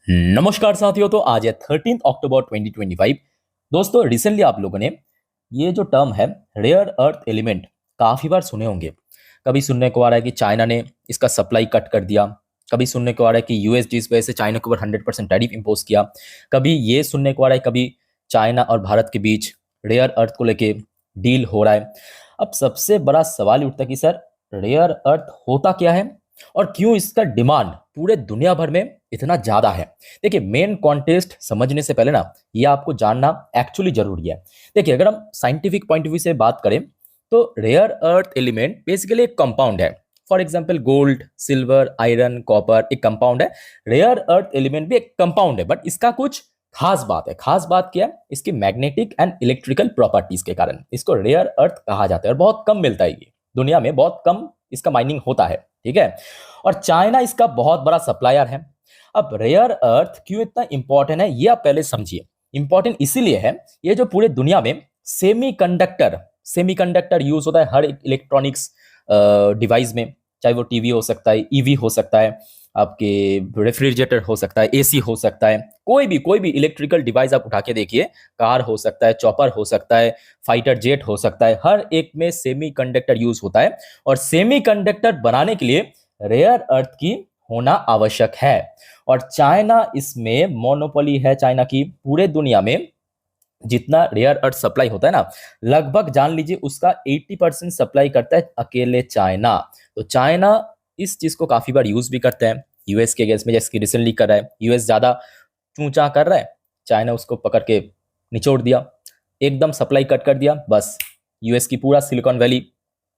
नमस्कार साथियों। तो आज है 13 अक्टूबर 2025। दोस्तों, रिसेंटली आप लोगों ने ये जो टर्म है रेयर अर्थ एलिमेंट काफी बार सुने होंगे। कभी सुनने को आ रहा है कि चाइना ने इसका सप्लाई कट कर दिया, कभी सुनने को आ रहा है कि यूएस जिस वजह से चाइना के ऊपर 100% टैरिफ इम्पोज किया, कभी ये सुनने को आ रहा है कभी चाइना और भारत के बीच रेयर अर्थ को लेके डील हो रहा है। अब सबसे बड़ा सवाल उठता है कि सर, रेयर अर्थ होता क्या है और क्यों इसका डिमांड पूरे दुनिया भर में इतना ज्यादा है। देखिए, मेन कॉन्टेस्ट समझने से पहले ना ये आपको जानना एक्चुअली जरूरी है। देखिए, अगर हम साइंटिफिक पॉइंट ऑफ व्यू से बात करें तो रेयर अर्थ एलिमेंट बेसिकली एक कंपाउंड है। For example gold, silver, iron, copper एक कंपाउंड है। रेयर अर्थ एलिमेंट भी एक कंपाउंड है, बट इसका कुछ खास बात है। खास बात क्या है? इसकी मैग्नेटिक एंड इलेक्ट्रिकल प्रॉपर्टीज के कारण इसको रेयर अर्थ कहा जाता है और बहुत कम मिलता है। ये दुनिया में बहुत कम इसका माइनिंग होता है, ठीक है। और चाइना इसका बहुत बड़ा सप्लायर है। अब रेयर अर्थ क्यों इतना इंपॉर्टेंट है ये आप पहले समझिए। इंपॉर्टेंट इसीलिए है, ये जो पूरे दुनिया में सेमीकंडक्टर यूज होता है हर एक इलेक्ट्रॉनिक्स डिवाइस में, चाहे वो टीवी हो सकता है, ईवी हो सकता है, आपके रेफ्रिजरेटर हो सकता है, एसी हो सकता है, कोई भी इलेक्ट्रिकल डिवाइस आप उठा के देखिए। कार हो सकता है, चॉपर हो सकता है, फाइटर जेट हो सकता है, हर एक में सेमीकंडक्टर यूज होता है। और सेमीकंडक्टर बनाने के लिए रेयर अर्थ की होना आवश्यक है। और चाइना इसमें मोनोपोली है। चाइना की पूरे दुनिया में जितना रेयर अर्थ सप्लाई होता है ना, लगभग जान लीजिए उसका 80% सप्लाई करता है अकेले चाइना। तो चाइना इस चीज को काफी बार यूज भी करते हैं यूएस के अगेंस्ट में, जैसे कि रिसेंटली कर रहा है। यूएस ज्यादा चूचा कर रहा है, चाइना उसको पकड़ के निचोड़ दिया, एकदम सप्लाई कट कर दिया। बस यूएस की पूरा सिलिकॉन वैली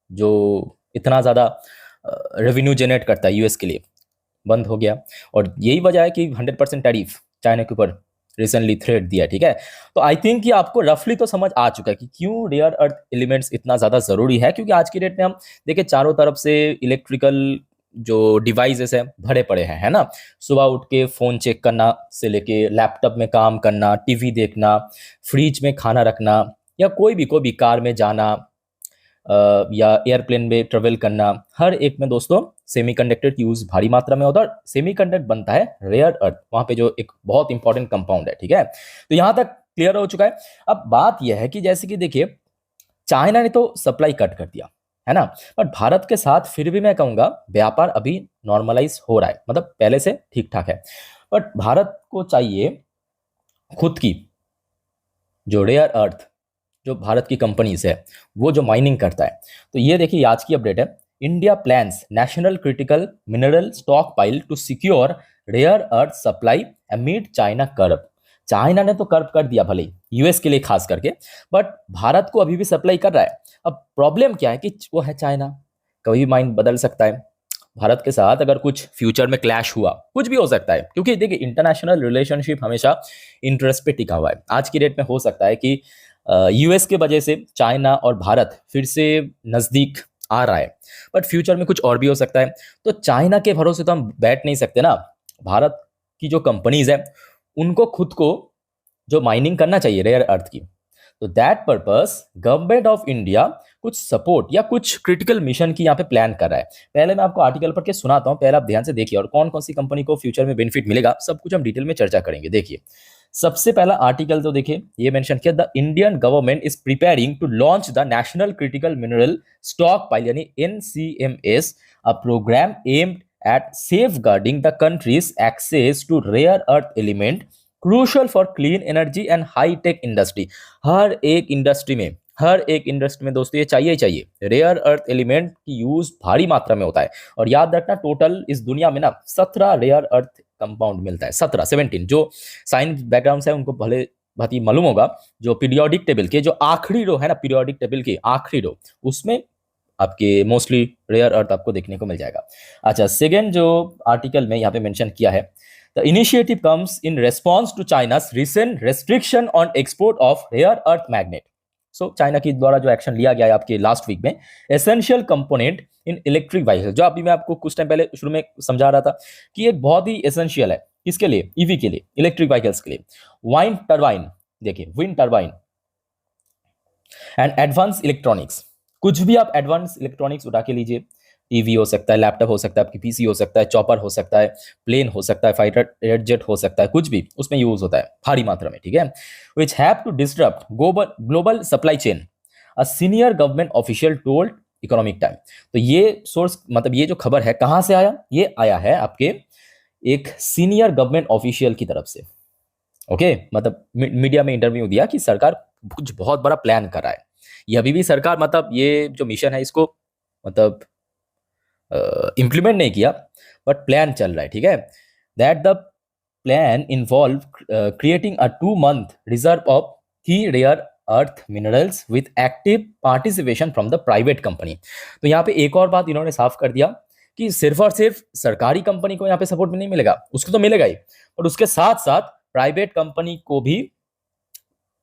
जो इतना ज्यादा रेवेन्यू जनरेट करता है यूएस के लिए, बंद हो गया। और यही वजह है कि 100% टैरिफ चाइना के ऊपर रिसेंटली थ्रेट दिया, ठीक है। तो आई थिंक कि आपको रफली तो समझ आ चुका है कि क्यों रेयर अर्थ एलिमेंट्स इतना ज्यादा जरूरी है। क्योंकि आज की डेट में हम देखिए चारों तरफ से इलेक्ट्रिकल जो डिवाइसेस है भरे पड़े हैं, है ना। सुबह उठ के फोन चेक करना से लेके लैपटॉप में काम करना, टीवी देखना, फ्रिज में खाना रखना, या कोई भी कार में जाना, या एयरप्लेन में ट्रेवल करना, हर एक में दोस्तों सेमीकंडक्टर की यूज भारी मात्रा में होता है। और सेमीकंडक्टर बनता है रेयर अर्थ, वहां पे जो एक बहुत इंपॉर्टेंट कंपाउंड है, ठीक है। तो यहां तक क्लियर हो चुका है। अब बात यह है कि जैसे कि देखिए, चाइना ने तो सप्लाई कट कर दिया, है ना। बट भारत के साथ फिर भी मैं कहूंगा व्यापार अभी नॉर्मलाइज हो रहा है, मतलब पहले से ठीक ठाक है। बट भारत को चाहिए खुद की जो रेयर अर्थ, जो भारत की कंपनीज है वो जो माइनिंग करता है। तो ये देखिए आज की अपडेट है। India plans national critical mineral stockpile to secure rare earth supply amid China curb. China ने तो कर्व कर दिया भले ही यूएस के लिए खास करके, बट भारत को अभी भी सप्लाई कर रहा है। अब प्रॉब्लम क्या है कि वो है चाइना, कभी भी माइंड बदल सकता है। भारत के साथ अगर कुछ फ्यूचर में क्लैश हुआ, कुछ भी हो सकता है, क्योंकि देखिए इंटरनेशनल रिलेशनशिप हमेशा इंटरेस्ट पे टिका हुआ है। आज की डेट में हो सकता है कि यूएस के वजह से चाइना और भारत फिर से नजदीक आ रहा है, बट फ्यूचर में कुछ और भी हो सकता है। तो चाइना के भरोसे तो हम बैठ नहीं सकते ना। भारत की जो कंपनीज है उनको खुद को जो माइनिंग करना चाहिए रेयर अर्थ की। तो that purpose government of India कुछ सपोर्ट या कुछ क्रिटिकल मिशन की यहाँ पे प्लान कर रहा है। पहले मैं आपको आर्टिकल पढ़ के सुनाता हूँ, पहले आप ध्यान से देखिए, और कौन कौन सी कंपनी को फ्यूचर में बेनिफिट मिलेगा सब कुछ हम डिटेल में चर्चा करेंगे। देखिए, सबसे पहला आर्टिकल तो देखिए ये मेंशन किया, the Indian government is preparing to launch the national critical mineral stockpile यानी NCMS, a programme aimed at safeguarding the country's access to rare earth element crucial for clean energy and high tech industry. हर एक industry में दोस्तों ये चाहिए ही चाहिए। Rare earth element की यूज भारी मात्रा में होता है। और याद रखना, टोटल इस दुनिया में ना 17 रेयर अर्थ कंपाउंड मिलता है। 17 जो साइंस बैकग्राउंड से है उनको भले बहुत ही मालूम होगा। जो पीरियोडिक टेबल के जो आखिरी रो है ना, पीरियोडिक टेबल की आखिरी रो, उसमें आपके मोस्टली रेयर अर्थ आपको देखने को मिल जाएगा। अच्छा, सेकेंड जो आर्टिकल में यहाँ पे मेंशन किया है, the initiative comes in response to China's recent restriction on export of rare earth magnet. So China की द्वारा जो एक्शन लिया गया है आपके लास्ट वीक में, essential component in electric vehicle, जो अभी मैं आपको कुछ टाइम पहले शुरू में समझा रहा था कि एक बहुत ही एसेंशियल है किसके लिए, ईवी के लिए, इलेक्ट्रिक व्हीकल्स के लिए। वाइंड टरबाइन, देखिए wind turbine and advance electronics, कुछ भी आप एडवांस इलेक्ट्रॉनिक्स उठा के लीजिए, टीवी हो सकता है, लैपटॉप हो सकता है, आपकी पीसी हो सकता है, चॉपर हो सकता है, प्लेन हो सकता है, फाइटर जेट हो सकता है, कुछ भी उसमें यूज होता है भारी मात्रा में, ठीक है। Which have to disturb global supply chain, a senior government official told economic time. तो ये सोर्स, मतलब ये जो खबर है कहां से आया, ये आया है आपके एक सीनियर गवर्नमेंट ऑफिशियल की तरफ से। ओके, मतलब मीडिया में इंटरव्यू दिया कि सरकार कुछ बहुत बड़ा प्लान कर रहा है। ये अभी भी सरकार, मतलब ये जो मिशन है इसको मतलब इम्प्लीमेंट नहीं किया, बट प्लान चल रहा है, ठीक है। That the plan involve creating a 2 month reserve of key rare earth minerals with active participation from the private company. तो यहाँ पे एक और बात इन्होंने साफ कर दिया कि सिर्फ और सिर्फ सरकारी कंपनी को यहाँ पे सपोर्ट नहीं मिलेगा, उसको तो मिलेगा ही, और उसके साथ साथ प्राइवेट कंपनी को भी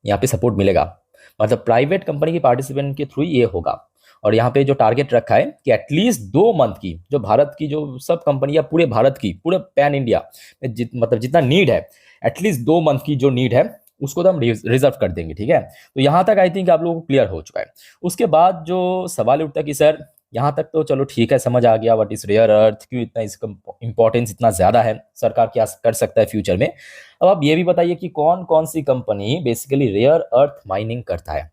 यहाँ पे सपोर्ट मिलेगा। मतलब प्राइवेट कंपनी की पार्टिसिपेंट के थ्रू ये होगा। और यहाँ पे जो टारगेट रखा है कि एटलीस्ट 2 मंथ की जो भारत की जो सब कंपनियां पूरे भारत की पूरे पैन इंडिया में मतलब जितना नीड है, एटलीस्ट 2 मंथ की जो नीड है उसको तो हम रिजर्व कर देंगे, ठीक है। तो यहाँ तक आई थिंक आप लोगों को क्लियर हो चुका है। उसके बाद जो सवाल उठता है कि सर यहाँ तक तो चलो ठीक है, समझ आ गया व्हाट इज रेयर अर्थ, क्यों इतना इसका इंपॉर्टेंस इतना ज्यादा है, सरकार क्या कर सकता है फ्यूचर में। अब आप ये भी बताइए कि कौन कौन सी company basically rare earth mining करता है।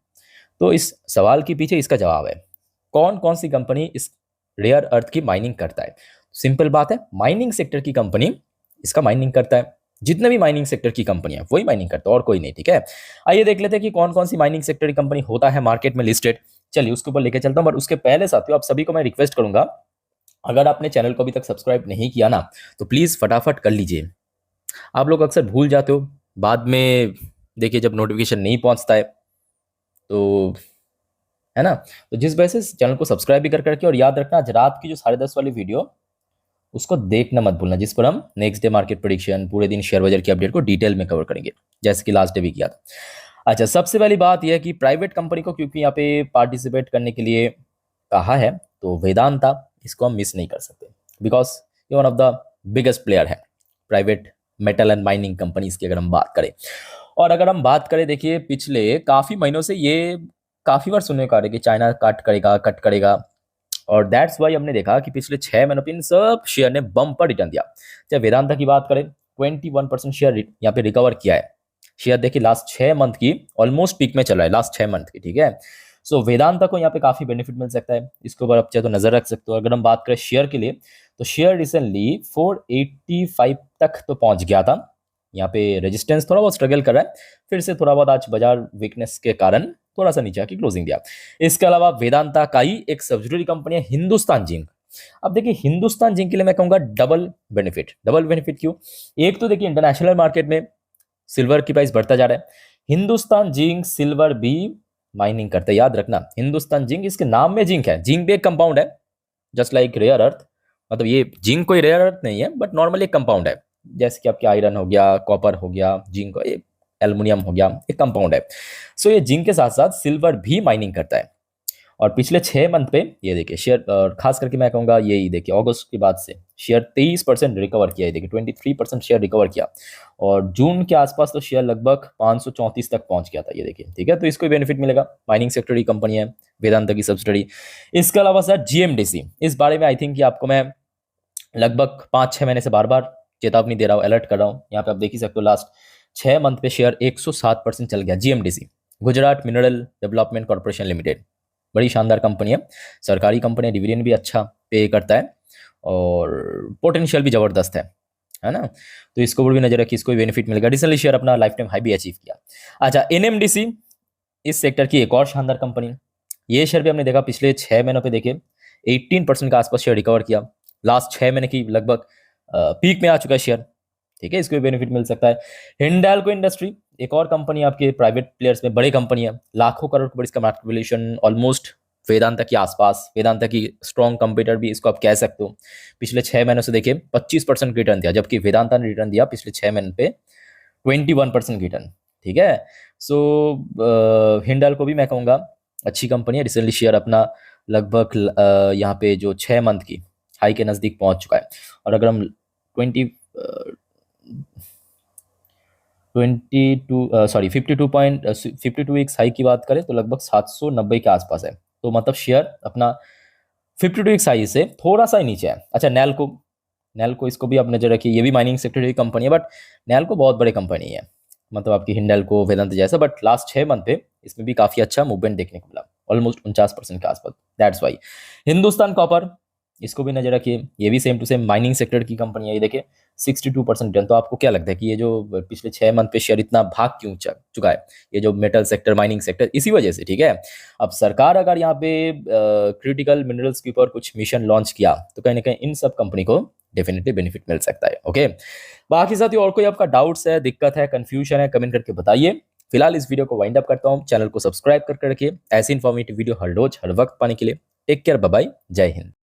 तो इस सवाल के पीछे इसका जवाब है, कौन कौन सी कंपनी इस रेयर अर्थ की माइनिंग करता है। सिंपल बात है, माइनिंग सेक्टर की कंपनी इसका माइनिंग करता है। जितने भी माइनिंग सेक्टर की कंपनी है वही माइनिंग करता है और कोई नहीं, ठीक है। आइए देख लेते हैं कि कौन कौन सी माइनिंग सेक्टर की कंपनी होता है मार्केट में लिस्टेड। चलिए उसके ऊपर लेके चलता हूं, बट उसके पहले साथियों आप सभी को मैं रिक्वेस्ट करूंगा, अगर आपने चैनल को अभी तक सब्सक्राइब नहीं किया ना, तो प्लीज फटाफट कर लीजिए। आप लोग अक्सर भूल जाते हो बाद में, देखिए जब नोटिफिकेशन नहीं पहुंचता है तो, है ना। तो जिस वजह से चैनल को सब्सक्राइब भी कर करके, और याद रखना आज रात की जो 10:30 वाली वीडियो उसको देखना मत भूलना, जिस पर हम नेक्स्ट डे मार्केट प्रेडिक्शन, पूरे दिन शेयर बाजार की अपडेट को डिटेल में कवर करेंगे, जैसे कि लास्ट डे भी किया था। अच्छा, सबसे पहली बात यह है कि प्राइवेट कंपनी को क्योंकि यहाँ पे पार्टिसिपेट करने के लिए कहा है, तो वेदांता इसको हम मिस नहीं कर सकते, बिकॉज ये one of the biggest player है private metal and mining companies की अगर हम बात करें। और अगर हम बात करें, देखिए पिछले काफी महीनों से ये काफी बार सुनने को आ रहा है कि चाइना कट करेगा, और दैट्स वाई हमने देखा कि पिछले 6 महीनों पे इन सब शेयर ने बम पर रिटर्न दिया। चाहे वेदांता की बात करें, 21% शेयर यहाँ पे रिकवर किया है। शेयर देखिए लास्ट 6 मंथ की ऑलमोस्ट पीक में चल रहा है, लास्ट 6 मंथ की, ठीक है। सो वेदांता को यहाँ पे काफी बेनिफिट मिल सकता है, इसके ऊपर आप चाहे तो नजर रख सकते हो। अगर हम बात करें शेयर के लिए, तो शेयर रिसेंटली 485 तक तो पहुंच गया था, यहाँ पे रेजिस्टेंस थोड़ा बहुत स्ट्रगल कर रहा है, फिर से थोड़ा बहुत आज बाजार वीकनेस के कारण थोड़ा सा नीचे आके क्लोजिंग दिया। इसके अलावा वेदांता का ही एक सब्सिडरी कंपनी है हिंदुस्तान जिंक। अब देखिए हिंदुस्तान जिंक के लिए मैं कहूंगा डबल बेनिफिट क्यों। एक तो देखिए इंटरनेशनल मार्केट में सिल्वर की प्राइस बढ़ता जा रहा है, हिंदुस्तान जिंक सिल्वर भी माइनिंग करता है। याद रखना हिंदुस्तान जिंक, इसके नाम में जिंक है, जिंक भी एक कंपाउंड है, जस्ट लाइक रेयर अर्थ। मतलब ये जिंक कोई रेयर अर्थ नहीं है, बट नॉर्मली एक कंपाउंड है, जैसे कि आपके आयरन हो गया, कॉपर हो गया, जिंक, एल्युमिनियम हो गया, एक कंपाउंड है। सो ये जिंक के साथ साथ सिल्वर भी माइनिंग करता है। और पिछले 6 मंथ पे ये देखिए शेयर, खास करके मैं कहूँगा यही देखिए अगस्त के बाद से शेयर 23% रिकवर किया है, देखिए 23% शेयर रिकवर किया। और जून के आसपास तो शेयर लगभग 534 तक पहुंच गया था, ये देखिए, ठीक है। तो इसको बेनिफिट मिलेगा, माइनिंग सेक्टर की कंपनी है, वेदांता की सब्सिडरी। इसके अलावा सर जीएमडीसी, इस बारे में आई थिंक कि आपको मैं लगभग 5-6 महीने से बार बार चेतावनी दे रहा हूँ, अलर्ट कर रहा हूँ। यहाँ पे आप देख ही सकते हो लास्ट 6 मंथ पे शेयर 107% चल गया। GMDC, Gujarat mineral development corporation limited, बड़ी शानदार कंपनी है, सरकारी कंपनी है, डिविडेंड भी अच्छा पे करता है और पोटेंशियल भी जबरदस्त है ना। तो इसको ऊपर भी नजर रखिए, इसको भी बेनिफिट मिलेगा। रिसेंटली शेयर अपना लाइफ टाइम हाई भी अचीव किया। अच्छा, एनएमडीसी इस सेक्टर की एक और शानदार कंपनी, ये शेयर भी हमने देखा पिछले 6 महीनों पे देखिए 18% के आसपास शेयर रिकवर किया, लास्ट 6 महीने की लगभग पीक में आ चुका है शेयर, ठीक है। इसको भी बेनिफिट मिल सकता है। हिंडाल्को इंडस्ट्री, एक और कंपनी आपके प्राइवेट प्लेयर्स में बड़ी कंपनी है, लाखों करोड़ का इसका मार्केट वैल्यूएशन, ऑलमोस्ट वेदांता के आसपास, वेदांता की स्ट्रॉन्ग कंपीटर भी इसको आप कह सकते हो। पिछले 6 महीनों से देखिए 25% रिटर्न दिया, जबकि वेदांता ने रिटर्न दिया पिछले 6 महीने पे 21% रिटर्न, ठीक है। सो हिंडाल्को भी मैं कहूँगा अच्छी कंपनी है। रिसेंटली शेयर अपना लगभग यहाँ पे जो 6 मंथ की हाई के नज़दीक पहुंच चुका है। और अगर हम 52 वीक्स हाई की बात करें तो लगभग 790 के आसपास है। तो मतलब शेयर अपना 52 साइज से थोड़ा सा ही नीचे है। अच्छा, नैल्को इसको भी आप नजर रखिए, ये भी माइनिंग सेक्टर की कंपनी है, बट नैल्को बहुत बड़ी कंपनी है, मतलब आपकी हिंडाल्को, वेदांत जैसा। बट लास्ट 6 मंथ पे इसमें भी काफी अच्छा मूवमेंट देखने को मिला, ऑलमोस्ट 49% के आसपास। दैट्स वाई हिंदुस्तान कॉपर, इसको भी नजर रखिए, ये भी same to same mining sector की कंपनी है। ये देखिए 62% रिटर्न। तो आपको क्या लगता है कि ये जो पिछले 6 मंथ पे शेयर इतना भाग क्यों चुका है? ये जो मेटल सेक्टर, माइनिंग सेक्टर, इसी वजह से, ठीक है। अब सरकार अगर यहाँ पे क्रिटिकल मिनरल्स के ऊपर कुछ मिशन लॉन्च किया तो कहीं ना कहीं इन सब कंपनी को डेफिनेटली बेनिफिट मिल सकता है। ओके, बाकी साथियों और कोई आपका डाउट्स है, दिक्कत है, कंफ्यूजन है, कमेंट करके बताइए। फिलहाल इस वीडियो को वाइंड अप करता हूँ। चैनल को सब्सक्राइब करके रखिए ऐसी इन्फॉर्मेटिव वीडियो हर रोज हर वक्त पाने के लिए। टेक केयर, बाय बाय, जय हिंद।